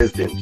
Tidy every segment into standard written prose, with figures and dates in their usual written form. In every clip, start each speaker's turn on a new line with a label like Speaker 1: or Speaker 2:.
Speaker 1: President.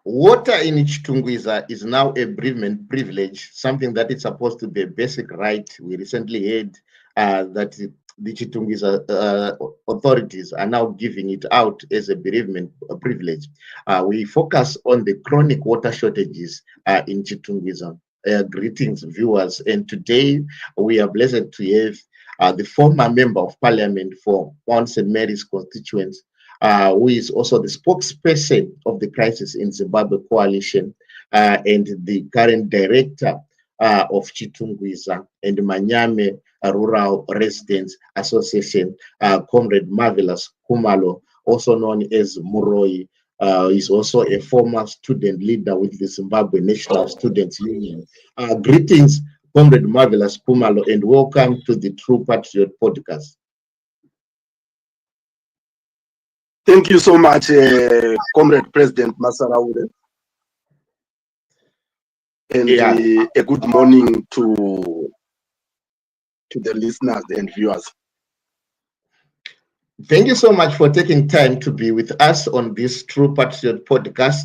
Speaker 2: Water in Chitungwiza is now a bereavement privilege, something that is supposed to be a basic right. We recently heard that the Chitungwiza authorities are now giving it out as a bereavement privilege. We focus on the chronic water shortages in Chitungwiza. Greetings, viewers, and today we are blessed to have the former member of parliament for Mount St. Mary's constituents, who is also the spokesperson of the Crisis in Zimbabwe Coalition, and the current director of Chitungwiza and Manyame Rural Residents Association, Comrade Marvelous Kumalo, also known as Muroi. Is also a former student leader with the Zimbabwe National Students Union. Greetings, Comrade Marvelous Kumalo, and welcome to the True Patriot podcast.
Speaker 1: Thank you so much, Comrade President Masaraure. And a good morning to the listeners and viewers.
Speaker 2: Thank you so much for taking time to be with us on this True Patriot podcast.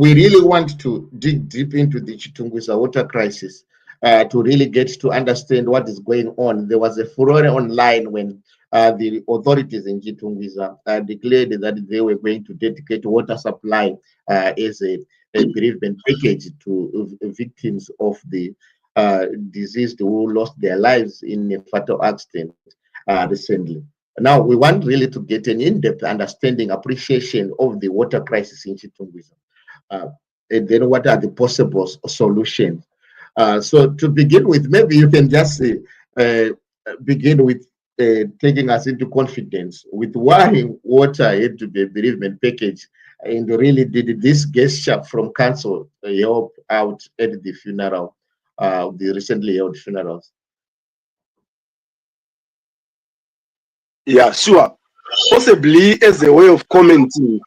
Speaker 2: We really want to dig deep into the Chitungwiza water crisis to really get to understand what is going on. There was a furore online when the authorities in Chitungwiza declared that they were going to dedicate water supply as a bereavement package to victims of the deceased who lost their lives in a fatal accident recently. Now, we want really to get an in-depth understanding, appreciation of the water crisis in Chitungwiza. And then what are the possible solutions? So to begin with, maybe you can just begin with taking us into confidence with why water had to be a bereavement package, and really did this gesture from council help out at the funeral, the recently held funerals?
Speaker 1: Yeah, sure. Possibly as a way of commenting,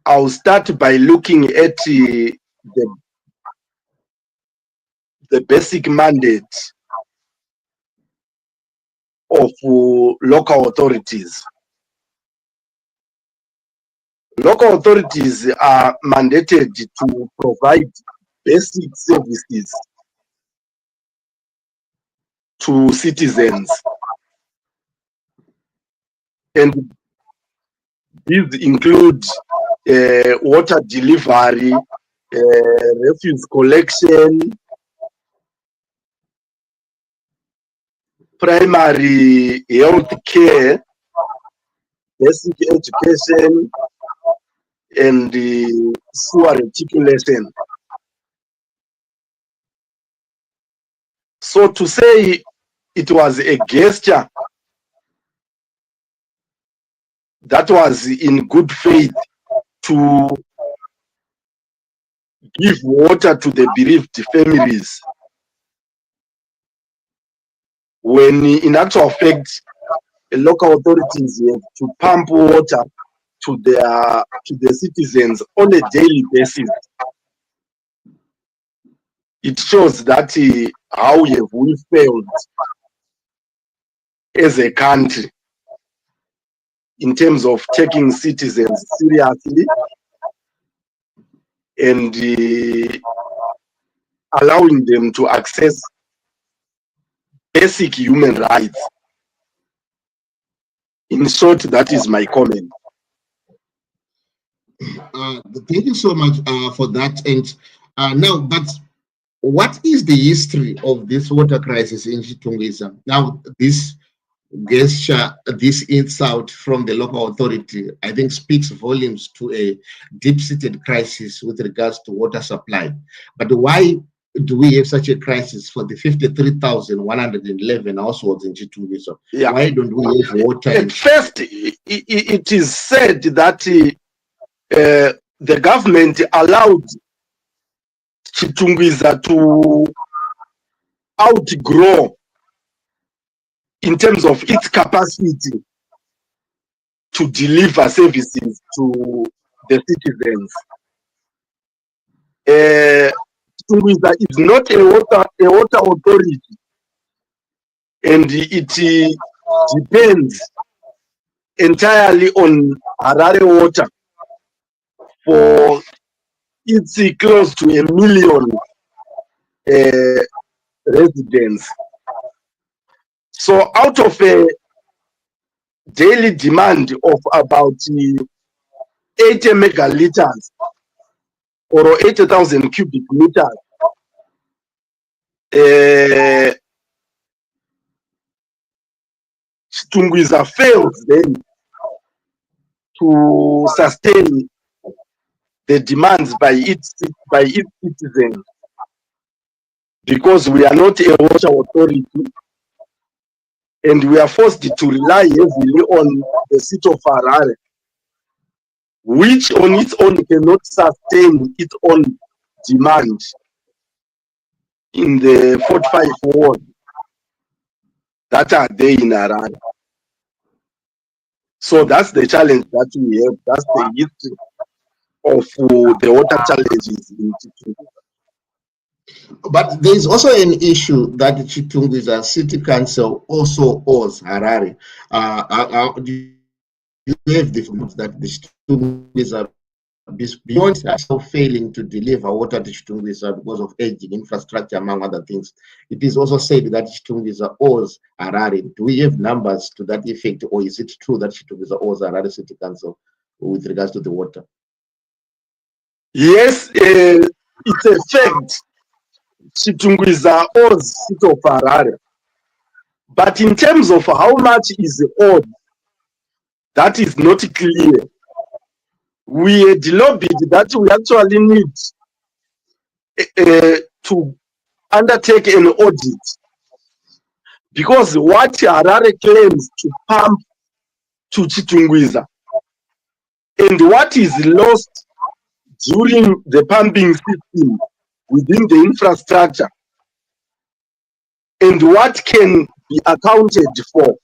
Speaker 1: I'll start by looking at the basic mandate of local authorities. Local authorities are mandated to provide basic services to citizens, and these include water delivery, refuse collection, primary health care, basic education, and sewer reticulation. So to say it was a gesture that was in good faith to give water to the bereaved families, when in actual fact local authorities have to pump water to the citizens on a daily basis, it shows that how have we failed as a country in terms of taking citizens seriously and allowing them to access basic human rights. In short, that is my comment.
Speaker 2: Thank you so much for that. And now, but what is the history of this water crisis in Chitungwiza? Now, this gesture, this insult from the local authority, I think speaks volumes to a deep-seated crisis with regards to water supply. But why do we have such a crisis for the 53,111 households in Chitungwiza?
Speaker 1: Yeah.
Speaker 2: Why don't we have water?
Speaker 1: At first, it is said that the government allowed Chitungwiza to outgrow in terms of its capacity to deliver services to the citizens. Chitungwiza is not a water authority, and it depends entirely on Harare Water for its close to 1 million residents. So out of a daily demand of about 80 megaliters or 80,000 cubic meters, Chitungwiza fails then to sustain the demands by its citizens, because we are not a water authority, and we are forced to rely heavily on the city of Harare, which on its own cannot sustain its own demand in the 45 wards that are there in Harare. So that's the challenge that we have. That's the history of the water challenges in Chitungwiza.
Speaker 2: But there is also an issue that Chitungwiza City Council also owes Harare. Do you have the fact that the Chitungwiza, beyond also failing to deliver water to Chitungwiza because of aging infrastructure, among other things, it is also said that Chitungwiza owes Harare. Do we have numbers to that effect, or is it true that Chitungwiza owes Harare City Council with regards to the water?
Speaker 1: Yes, it's a fact. Chitungwiza owes city of Harare, but in terms of how much is owed, that is not clear. We had lobbied that we actually need to undertake an audit, because what Harare claims to pump to Chitungwiza and what is lost during the pumping system within the infrastructure and what can be accounted for.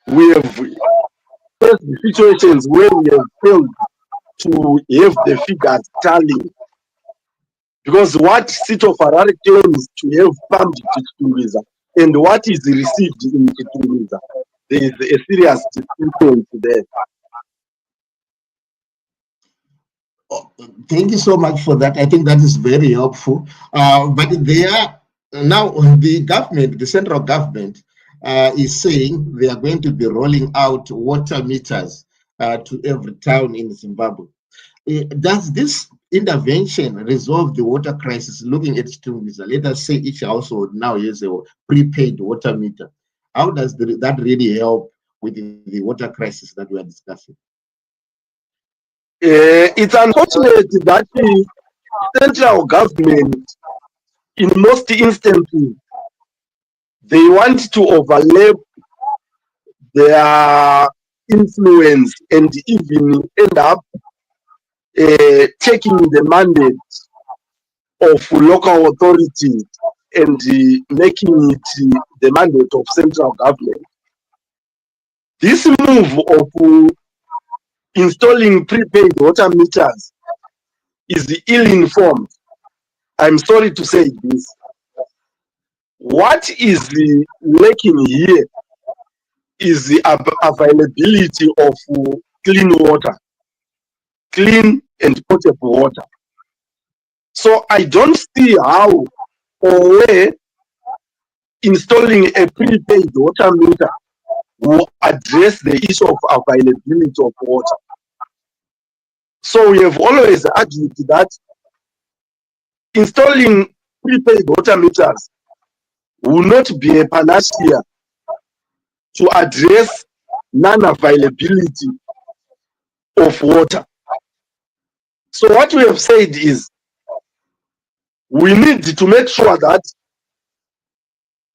Speaker 1: We have faced situations where we have failed to have the figures tallying, because what city of Harare claims to have pumped to Chitungwiza and what is received in Chitungwiza, there is a serious discrepancy there.
Speaker 2: Thank you so much for that. I think that is very helpful. But there now the government, the central government, is saying they are going to be rolling out water meters to every town in Zimbabwe. Does this intervention resolve the water crisis? Looking at Chitungwiza, let us say each household now has a prepaid water meter. How does that really help with the water crisis that we are discussing?
Speaker 1: It's unfortunate that the central government, in most instances, they want to overlap their influence and even end up taking the mandate of local authorities and making it the mandate of central government. This move of installing prepaid water meters is ill-informed. I'm sorry to say this. What is lacking here is the availability of clean water, clean and potable water. So I don't see how or where installing a prepaid water meter will address the issue of availability of water. So we have always argued that installing prepaid water meters will not be a panacea to address non-availability of water. So what we have said is we need to make sure that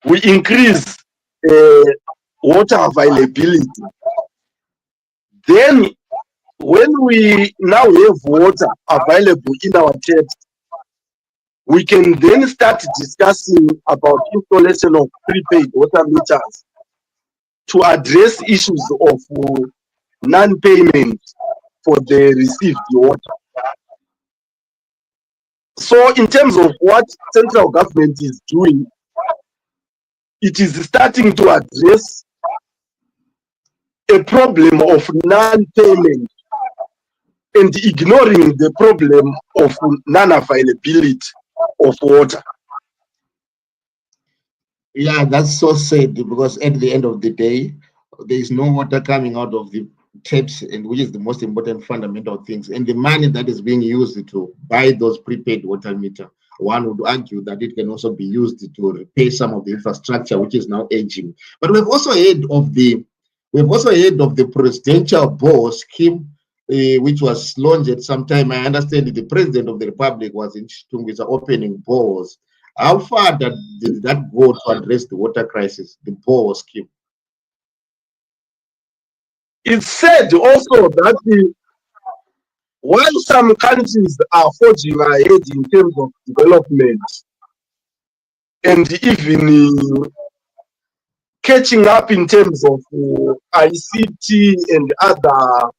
Speaker 1: we increase water availability. Then when we now have water available in our taps, we can then start discussing about installation of prepaid water meters to address issues of non-payment for the received water. So in terms of what central government is doing, it is starting to address a problem of non-payment and ignoring the problem of non-availability of water.
Speaker 2: Yeah, that's so sad, because at the end of the day, there is no water coming out of the taps, and which is the most important fundamental things. And the money that is being used to buy those prepaid water meter, one would argue that it can also be used to repair some of the infrastructure which is now aging. But we've also heard of the presidential bore scheme, which was launched at some time. I understand the president of the republic was in Chitungwiza opening bores. How far did that go to address the water crisis, the bore scheme?
Speaker 1: It's said also that while some countries are forging ahead in terms of development and even catching up in terms of ICT and other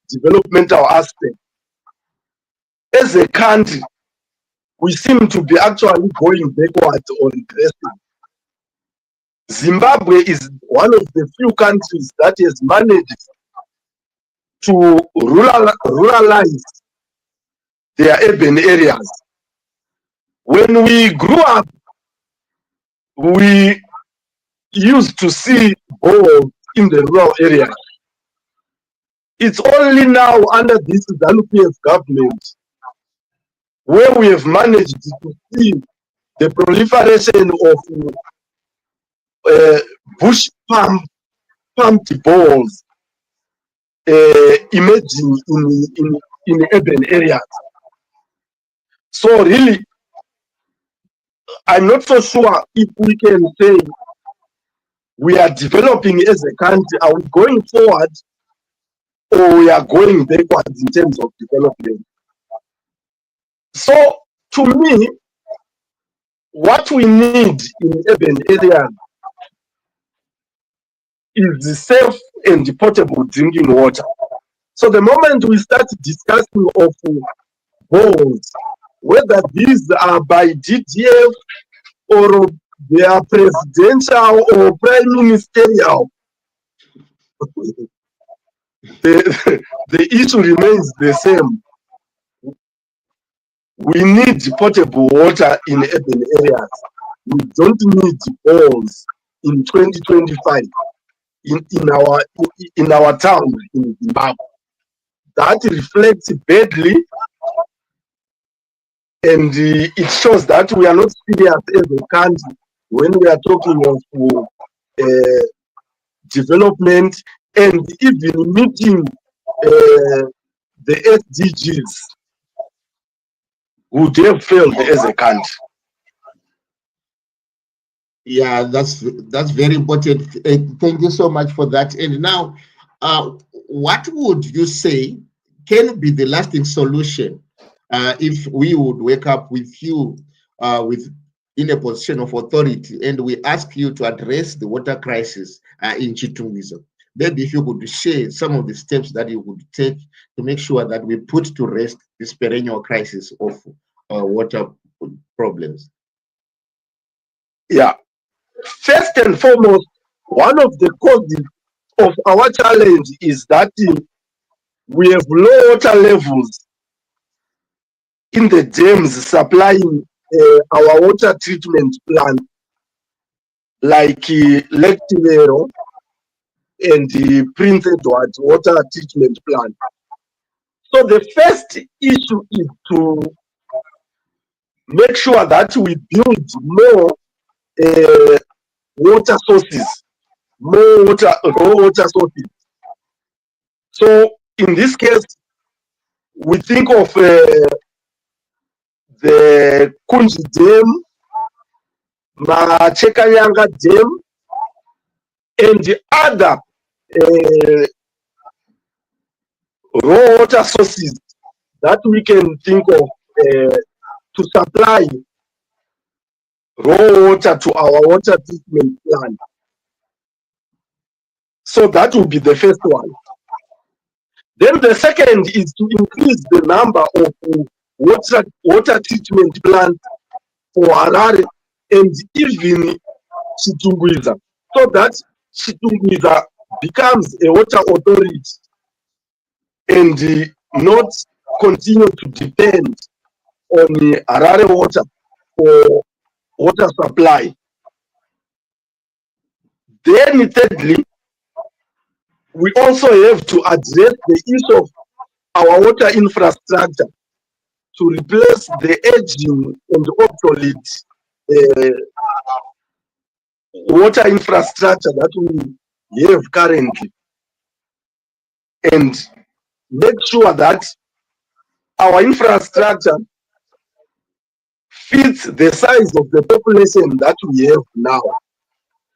Speaker 1: developmental aspects, as a country, we seem to be actually going backwards or regressing. Zimbabwe is one of the few countries that has managed to ruralize their urban areas. When we grew up, we used to see boreholes in the rural areas. It's only now under this ZANU-PF government where we have managed to see the proliferation of bush pumped boreholes emerging in urban areas. So really, I'm not so sure if we can say we are developing as a country. Are we going forward or we are going backwards in terms of development? So to me, what we need in urban areas is safe and potable drinking water. So the moment we start discussing of boreholes, whether these are by DDF or they are presidential or prime ministerial, the issue remains the same. We need potable water in urban areas. We don't need boreholes in 2025 in our town in Zimbabwe. That reflects badly, and it shows that we are not serious as a country when we are talking of development and even meeting the SDGs. Would have failed as a country.
Speaker 2: Yeah, that's very important. Thank you so much for that. And now, what would you say can be the lasting solution if we would wake up with you in a position of authority and we ask you to address the water crisis in Chitungwiza? Maybe if you could share some of the steps that you would take to make sure that we put to rest this perennial crisis of water problems.
Speaker 1: Yeah. First and foremost, one of the causes of our challenge is that we have low water levels in the dams supplying our water treatment plant, like Lake Tivero and the Prince Edward water treatment plant. So the first issue is to make sure that we build more water sources, more raw water sources. So in this case, we think of the Kunji Dam, Machekanyanga Dam, and the other raw water sources that we can think of to supply raw water to our water treatment plant. So that will be the first one. Then the second is to increase the number of water treatment plants for Harare and even Chitungwiza, so that Chitungwiza becomes a water authority and not continue to depend on Harare water for water supply. Then thirdly, we also have to address the issue of our water infrastructure to replace the aging and obsolete water infrastructure that we have currently, and make sure that our infrastructure fits the size of the population that we have now.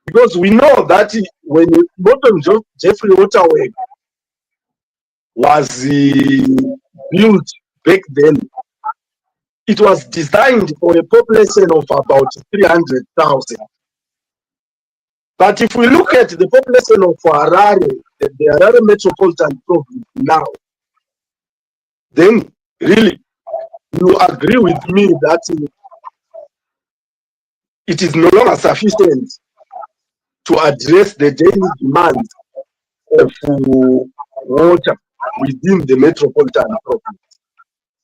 Speaker 1: Because we know that when Bottom Jeffrey Waterway was built back then, it was designed for a population of about 300,000. But if we look at the population of Harare, the Harare metropolitan province now, then really you agree with me that it is no longer sufficient to address the daily demands of water within the metropolitan province.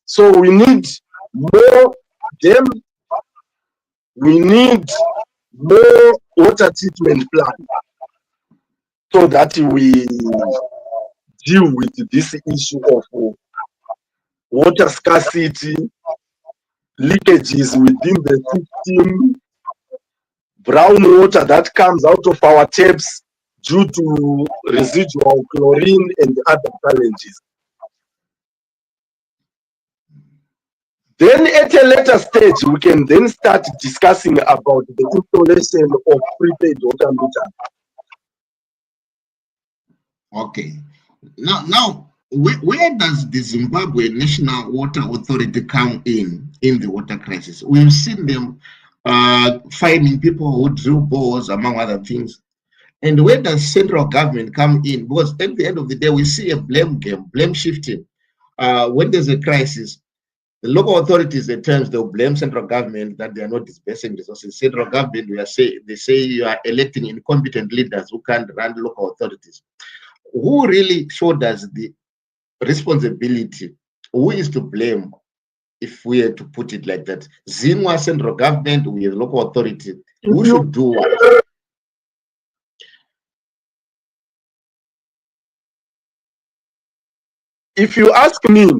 Speaker 1: So we need more dams, we need more water treatment plants so that we deal with this issue of water scarcity, leakages within the system, brown water that comes out of our taps due to residual chlorine and other challenges. Then at a later stage, we can then start discussing about the installation of prepaid water meters.
Speaker 2: Okay. Now, where does the Zimbabwe National Water Authority come in the water crisis? We've seen them finding people who drill bores, among other things. And where does central government come in? Because at the end of the day, we see a blame game, blame shifting. When there's a crisis, the local authorities at times they'll blame central government that they are not dispersing resources. Central government, they say you are electing incompetent leaders who can't run local authorities. Who really showed us the responsibility? Who is to blame, if we had to put it like that? Zimwa central government, we have local authority. Who should do what?
Speaker 1: If you ask me,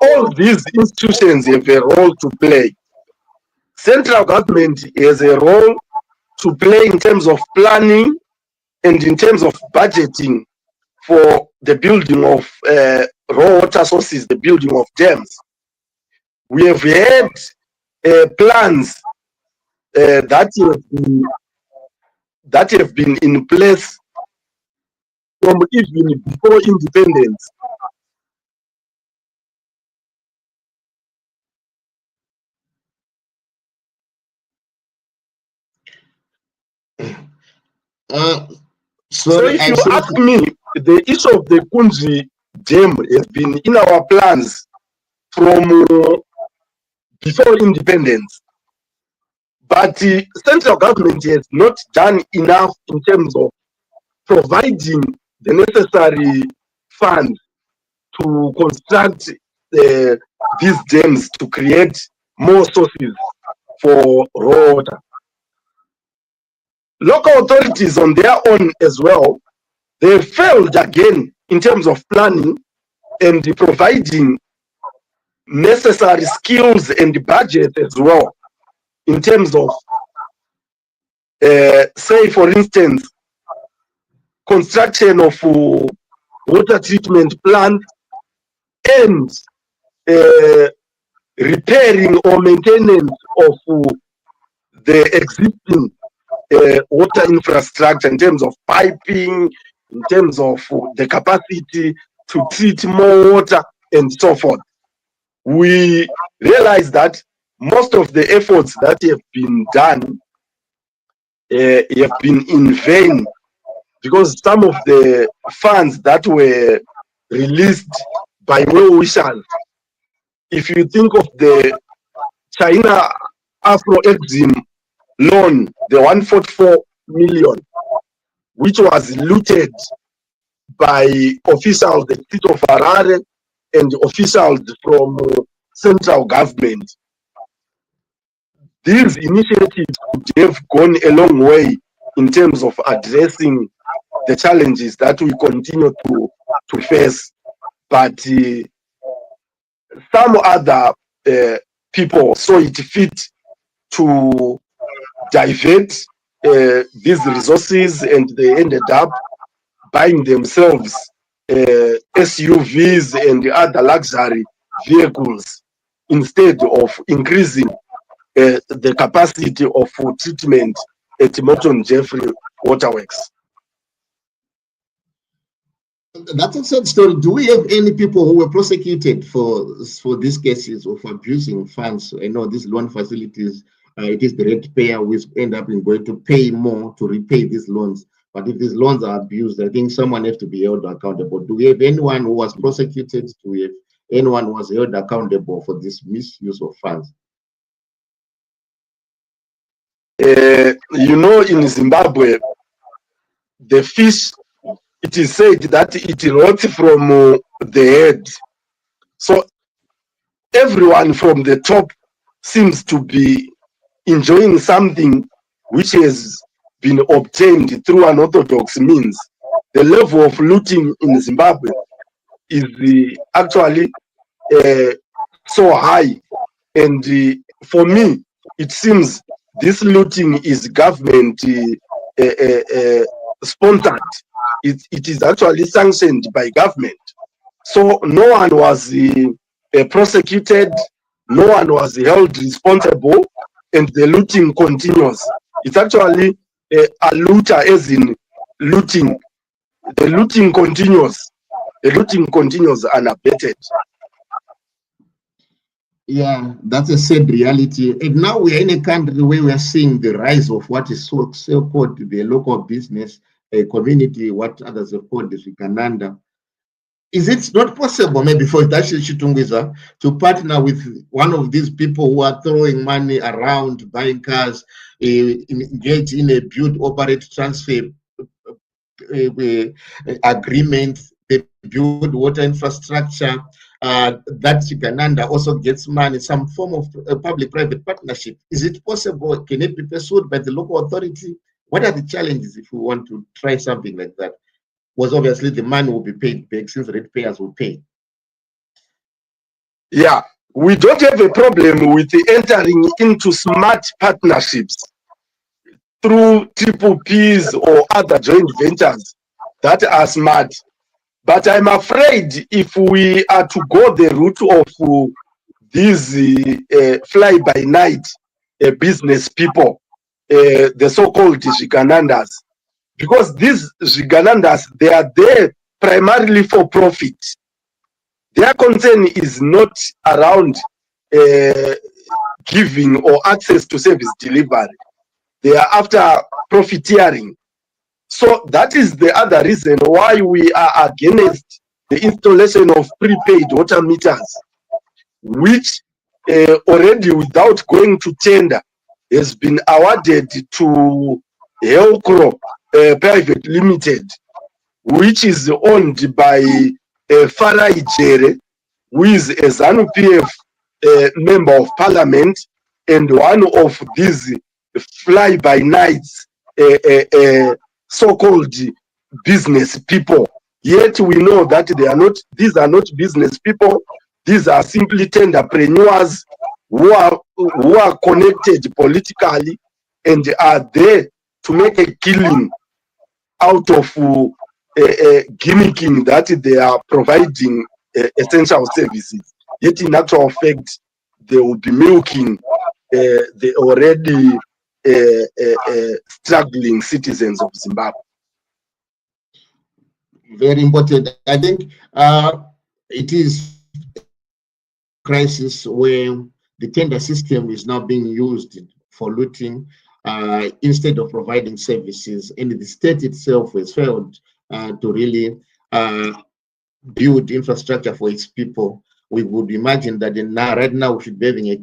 Speaker 1: all these institutions have a role to play. Central government has a role to play in terms of planning and in terms of budgeting for the building of raw water sources, the building of dams. We have had plans that have been in place from even before independence. So if you ask me, the issue of the Kunji Dam has been in our plans from before independence. But the central government has not done enough in terms of providing the necessary funds to construct these dams to create more sources for raw water. Local authorities on their own as well, they failed again in terms of planning and providing necessary skills and budget as well in terms of, say for instance, construction of water treatment plant and repairing or maintenance of the existing water infrastructure in terms of piping, in terms of the capacity to treat more water and so forth. We realize that most of the efforts that have been done have been in vain, because some of the funds that were released by well-wishers, if you think of the China Afro-Exim loan, the 144 million, which was looted by officials, the state of Harare, and officials from central government. These initiatives could have gone a long way in terms of addressing the challenges that we continue to face. But some other people saw it fit to divert these resources, and they ended up buying themselves SUVs and other luxury vehicles instead of increasing the capacity of treatment at Morton Jeffrey Waterworks.
Speaker 2: That's a sad story. Do we have any people who were prosecuted for these cases of abusing funds? I know these loan facilities, it is the ratepayer who is end up going to pay more to repay these loans. But if these loans are abused, I think someone has to be held accountable. Do we have anyone who was prosecuted? Do we have anyone who was held accountable for this misuse of funds?
Speaker 1: You know, in Zimbabwe, the fish, it is said that it rots from the head. So everyone from the top seems to be enjoying something which has been obtained through unorthodox means. The level of looting in Zimbabwe is actually so high, and for me, it seems this looting is government sponsored. It is actually sanctioned by government. So no one was prosecuted, no one was held responsible, and the looting continues. It's actually a looter, as in looting. The looting continues. The looting continues unabated.
Speaker 2: Yeah, that's a sad reality. And now we are in a country where we are seeing the rise of what is so-called the local business community, what others have called the Shikananda. Is it not possible, maybe for Chitungwiza, to partner with one of these people who are throwing money around, buying cars, engage in a build, operate, transfer agreement, they build water infrastructure, that Shikananda also gets money, some form of public-private partnership? Is it possible? Can it be pursued by the local authority? What are the challenges if we want to try something like that? Was obviously the money will be paid back since the ratepayers will pay.
Speaker 1: Yeah, we don't have a problem with entering into smart partnerships through triple Ps or other joint ventures that are smart. But I'm afraid if we are to go the route of these fly-by-night business people, the so-called Shiganandas, because these Shiganandas, they are there primarily for profit. Their concern is not around giving or access to service delivery. They are after profiteering. So that is the other reason why we are against the installation of prepaid water meters, which already, without going to tender, has been awarded to Helcro Private Limited, which is owned by Farai Jere, who is a ZANU-PF member of parliament and one of these fly-by-nights so-called business people. Yet we know that they are not. These are not business people. These are simply tenderpreneurs who are connected politically and are there to make a killing out of gimmicking that they are providing essential services. Yet in actual fact, they will be milking the already struggling citizens of Zimbabwe.
Speaker 2: Very important. I think it is a crisis where the tender system is now being used for looting instead of providing services, and the state itself has failed to really build infrastructure for its people. We would imagine that right now we should be having a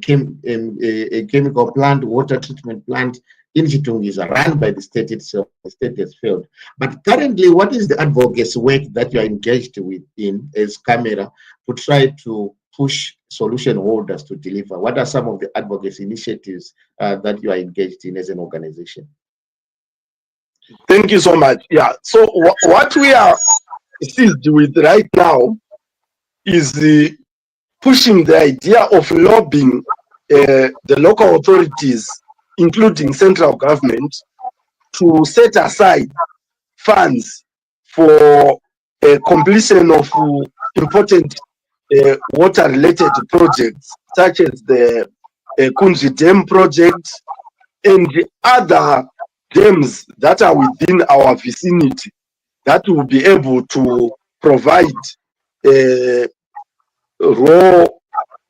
Speaker 2: chemical plant, water treatment plant in Chitungwiza run by the state itself. The state has failed. But currently, what is the advocacy work that you are engaged with in as Camera to try to push solution holders to deliver? What are some of the advocacy initiatives that you are engaged in as an organization?
Speaker 1: Thank you so much. Yeah, so what we are seized with right now is pushing the idea of lobbying the local authorities, including central government, to set aside funds for completion of important water-related projects, such as the Kunji Dam project and other dams that are within our vicinity that will be able to provide raw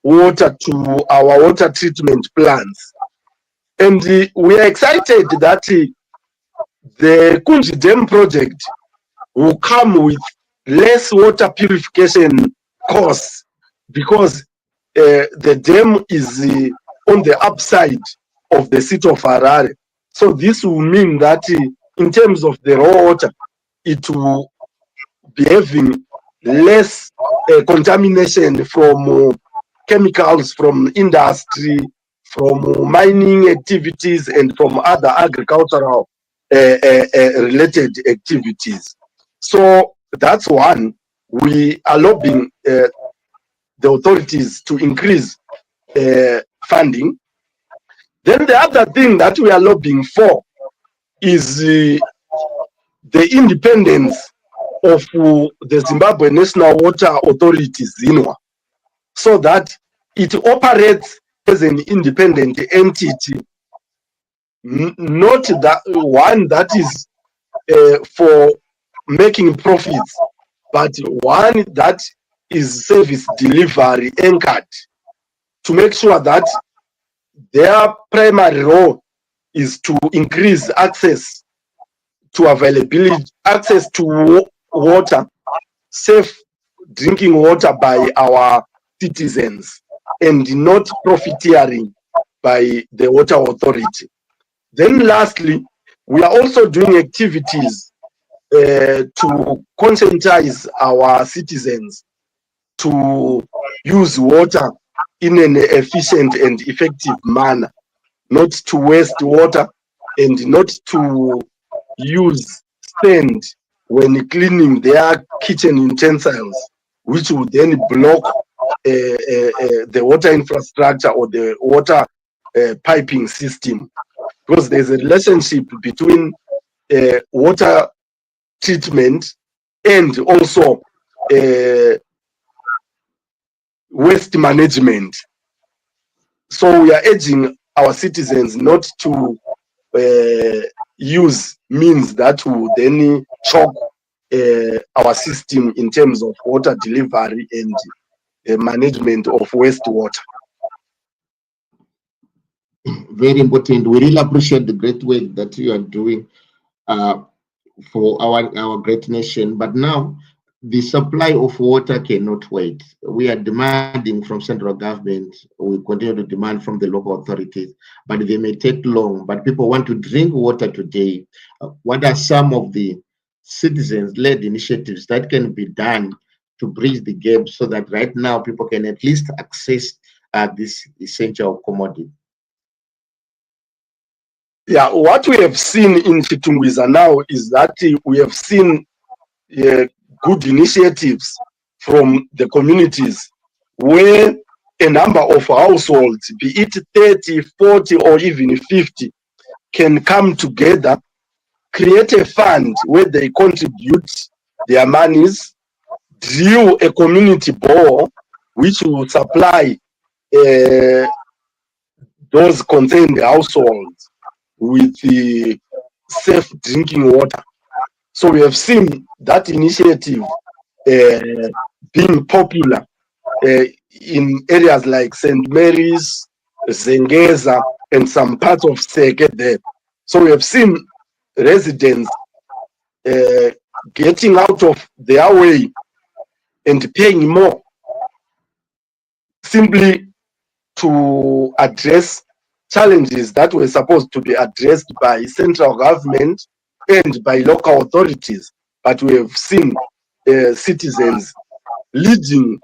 Speaker 1: water to our water treatment plants. And we are excited that the Kunji Dam project will come with less water purification costs because the dam is on the upside of the city of Harare. So this will mean that in terms of the raw water, it will be having less contamination from chemicals from industry, from mining activities, and from other agricultural related activities. So that's one. We are lobbying the authorities to increase funding. Then the other thing that we are lobbying for is the independence of the Zimbabwe National Water Authority, ZINWA, so that it operates as an independent entity, not that one that is for making profits, but one that is service delivery anchored, to make sure that their primary role is to increase access to availability, access to water, safe drinking water by our citizens, and not profiteering by the water authority. Then lastly, we are also doing activities to conscientize our citizens to use water in an efficient and effective manner, not to waste water and not to use sand when cleaning their kitchen utensils, which will then block the water infrastructure or the water piping system. Because there's a relationship between water treatment and also waste management. So we are urging our citizens not to use means that will then choke our system in terms of water delivery and management of wastewater.
Speaker 2: Very important. We really appreciate the great work that you are doing for our great nation. But now, the supply of water cannot wait. We are demanding from central government. We continue to demand from the local authorities, but they may take long. But people want to drink water today. What are some of the citizens-led initiatives that can be done to bridge the gap so that right now people can at least access this essential commodity?
Speaker 1: Yeah, what we have seen in Chitungwiza now is that we have seen good initiatives from the communities where a number of households, be it 30, 40, or even 50, can come together, create a fund where they contribute their monies, drill a community bore which will supply those concerned households with the safe drinking water. So we have seen that initiative being popular in areas like St. Mary's, Zengeza, and some parts of Seke there. So we have seen residents getting out of their way and paying more simply to address challenges that were supposed to be addressed by central government and by local authorities. But we have seen citizens leading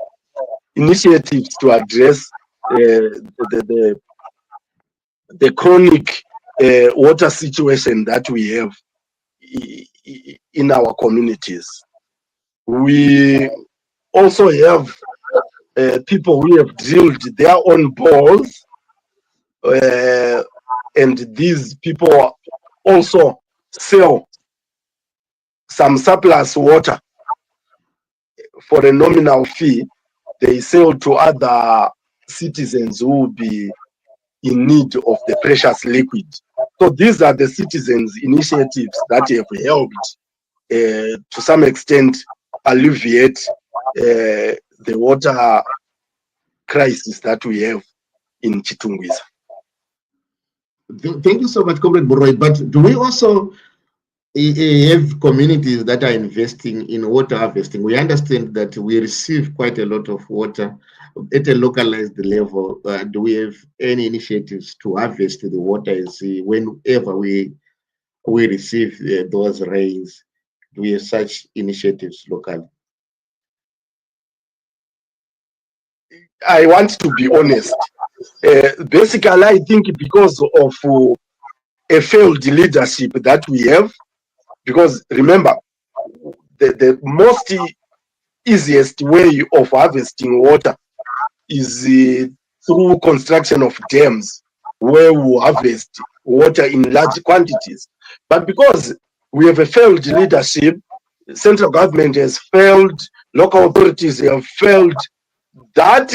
Speaker 1: initiatives to address the chronic water situation that we have in our communities. We also have people who have drilled their own bores, and these people also sell some surplus water for a nominal fee. They sell to other citizens who will be in need of the precious liquid. So these are the citizens' initiatives that have helped to some extent alleviate the water crisis that we have in Chitungwiza.
Speaker 2: Thank you so much, Comrade Boroi. But do we also have communities that are investing in water harvesting? We understand that we receive quite a lot of water at a localized level. Do we have any initiatives to harvest the water whenever we receive those rains? Do we have such initiatives locally?
Speaker 1: I want to be honest. Basically, I think because of a failed leadership that we have, because remember, the most easiest way of harvesting water is through construction of dams where we harvest water in large quantities. But because we have a failed leadership, central government has failed, local authorities have failed, that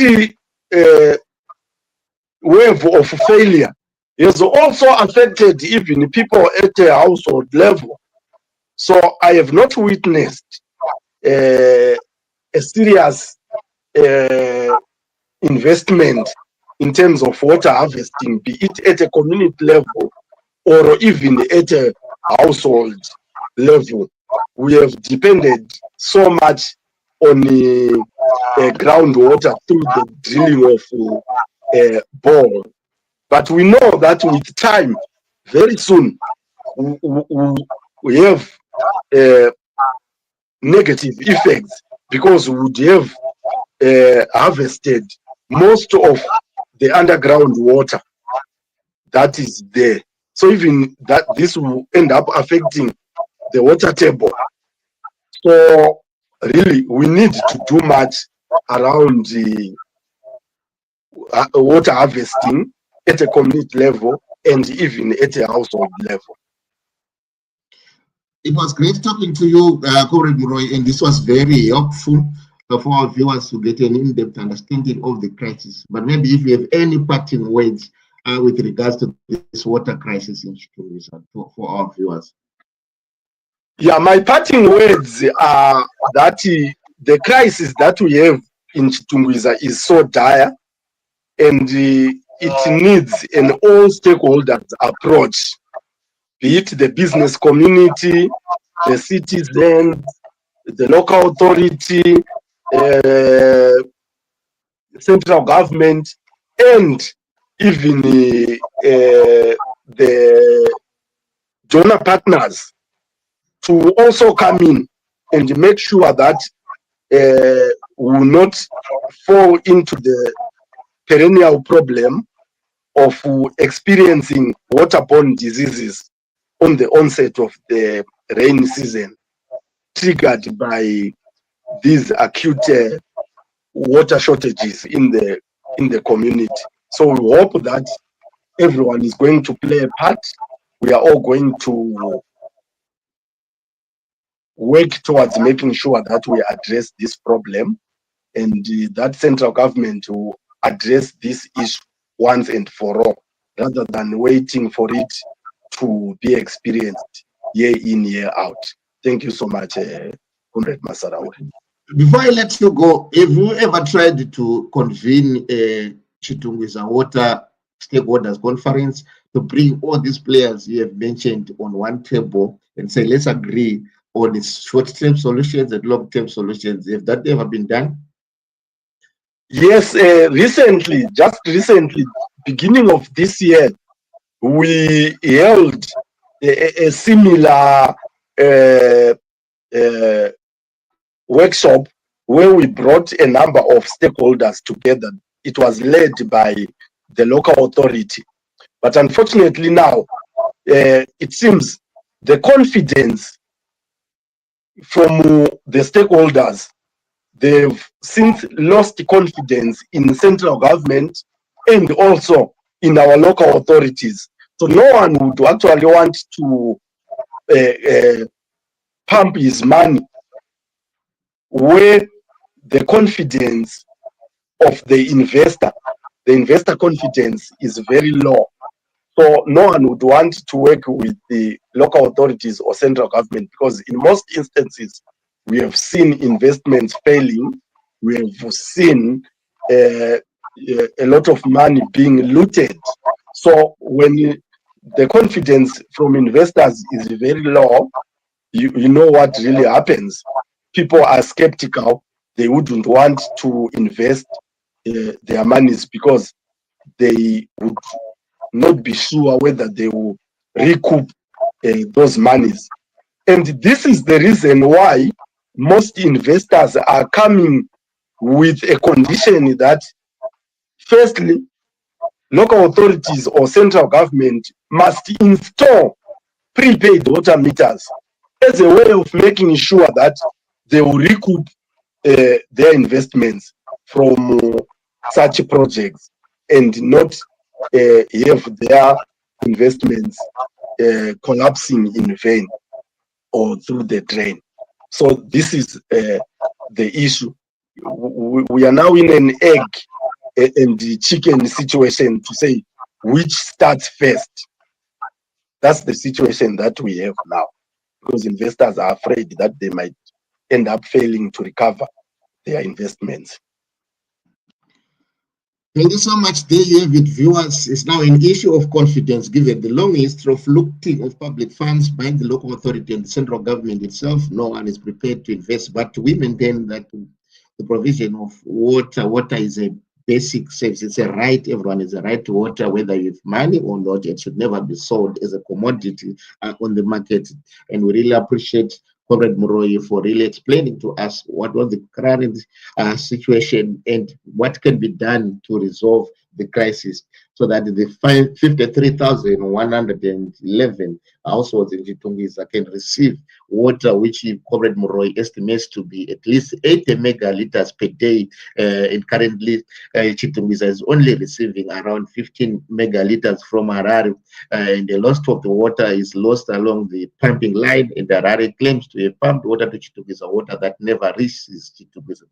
Speaker 1: wave of failure has also affected even people at a household level. So I have not witnessed a serious investment in terms of water harvesting, be it at a community level or even at a household level. We have depended so much on groundwater through the drilling of bore. But we know that with time, very soon, we have negative effects because we would have harvested most of the underground water that is there. So even that, this will end up affecting the water table. So really, we need to do much around the water harvesting at a community level and even at a household level.
Speaker 2: It was great talking to you, Comrade Muroi, and this was very helpful for our viewers to get an in-depth understanding of the crisis. But maybe if you have any parting words with regards to this water crisis in Chitungwiza for our viewers.
Speaker 1: Yeah, my parting words are that the crisis that we have in Chitungwiza is so dire, and it needs an all stakeholders approach, be it the business community, the citizens, the local authority, central government, and even the donor partners to also come in and make sure that we will not fall into the perennial problem of experiencing waterborne diseases on the onset of the rainy season, triggered by these acute water shortages in the community. So we hope that everyone is going to play a part. We are all going to work towards making sure that we address this problem, and that central government will address this issue once and for all, rather than waiting for it to be experienced year in, year out. Thank you so much, Comrade Masaraure.
Speaker 2: Before I let you go, have you ever tried to convene a Chitungwiza Water Stakeholders Conference to bring all these players you have mentioned on one table and say, let's agree on the short-term solutions and long-term solutions? Have that ever been done?
Speaker 1: Yes, just recently, beginning of this year, we held a similar workshop where we brought a number of stakeholders together. It was led by the local authority. But unfortunately now, it seems the confidence from the stakeholders, they've since lost confidence in central government and also in our local authorities. So no one would actually want to pump his money where the confidence of the investor confidence is very low. So no one would want to work with the local authorities or central government, because in most instances, we have seen investments failing. We have seen a lot of money being looted. So when the confidence from investors is very low, you know what really happens. People are skeptical. They wouldn't want to invest their monies because they would not be sure whether they will recoup those monies. And this is the reason why most investors are coming with a condition that, firstly, local authorities or central government must install prepaid water meters as a way of making sure that they will recoup their investments from such projects and not have their investments collapsing in vain or through the drain. So this is the issue. We are now in an egg and the chicken situation to say which starts first. That's the situation that we have now, because investors are afraid that they might end up failing to recover their investments.
Speaker 2: Thank you so much, dear viewers. It's now an issue of confidence given the long history of looting of public funds by the local authority and the central government itself. No one is prepared to invest, but we maintain that the provision of water is a basic service. It's a right. Everyone has a right to water, whether you have money or not. It should never be sold as a commodity on the market. And we really appreciate Comrade Moroyi for really explaining to us what was the current situation and what can be done to resolve the crisis, so that the 53,111 households in Chitungwiza can receive water, which Comrade Moroyi estimates to be at least 80 megaliters per day. And currently, Chitungwiza is only receiving around 15 megaliters from Harare, and the loss of the water is lost along the pumping line. And Harare claims to have pumped water to Chitungwiza, water that never reaches Chitungwiza.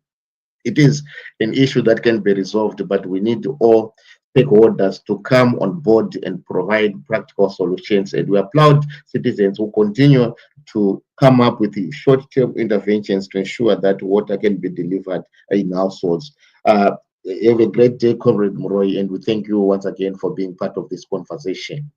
Speaker 2: It is an issue that can be resolved, but we need all stakeholders to come on board and provide practical solutions. And we applaud citizens who continue to come up with the short-term interventions to ensure that water can be delivered in households. Have a great day, Comrade Moroyi, and we thank you once again for being part of this conversation.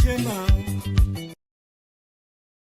Speaker 3: Chema